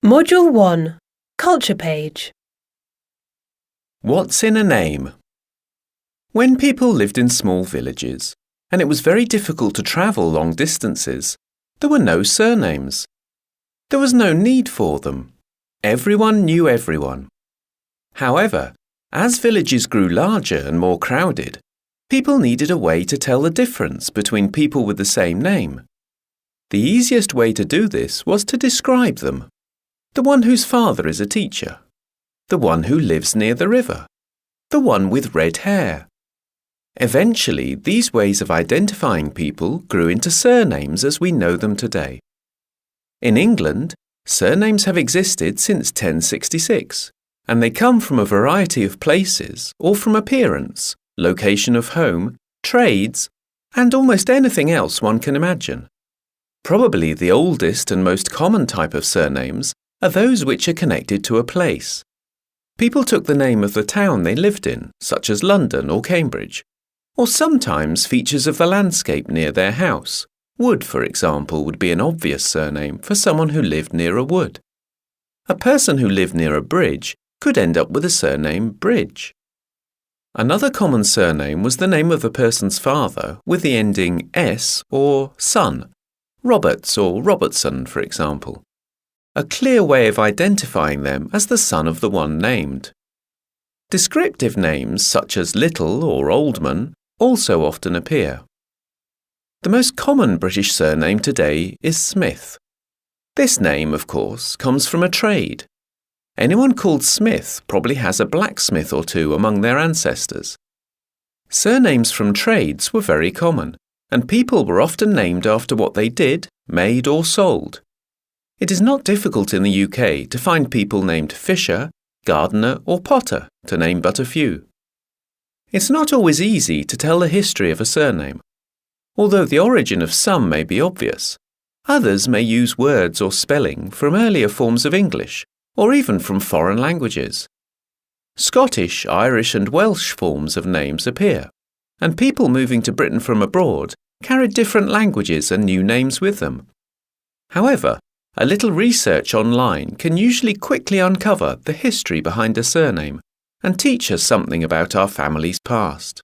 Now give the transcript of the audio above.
Module 1, Culture page. What's in a name? When people lived in small villages, and it was very difficult to travel long distances, there were no surnames. There was no need for them. Everyone knew everyone. However, as villages grew larger and more crowded, people needed a way to tell the difference between people with the same name. The easiest way to do this was to describe them. The one whose father is a teacher. The one who lives near the river. The one with red hair. Eventually, these ways of identifying people grew into surnames as we know them today. In England, surnames have existed since 1066, and they come from a variety of places or from appearance, location of home, trades, and almost anything else one can imagine. Probably the oldest and most common type of surnames are those which are connected to a place. People took the name of the town they lived in, such as London or Cambridge, or sometimes features of the landscape near their house. Wood, for example, would be an obvious surname for someone who lived near a wood. A person who lived near a bridge could end up with the surname Bridge. Another common surname was the name of the person's father with the ending S or son, Roberts or Robertson, for example. A clear way of identifying them as the son of the one named. Descriptive names such as Little or Oldman also often appear. The most common British surname today is Smith. This name, of course, comes from a trade. Anyone called Smith probably has a blacksmith or two among their ancestors. Surnames from trades were very common, and people were often named after what they did, made or sold. It is not difficult in the UK to find people named Fisher, Gardener or Potter, to name but a few. It's not always easy to tell the history of a surname. Although the origin of some may be obvious, others may use words or spelling from earlier forms of English, or even from foreign languages. Scottish, Irish and Welsh forms of names appear, and people moving to Britain from abroad carried different languages and new names with them. However, a little research online can usually quickly uncover the history behind a surname and teach us something about our family's past.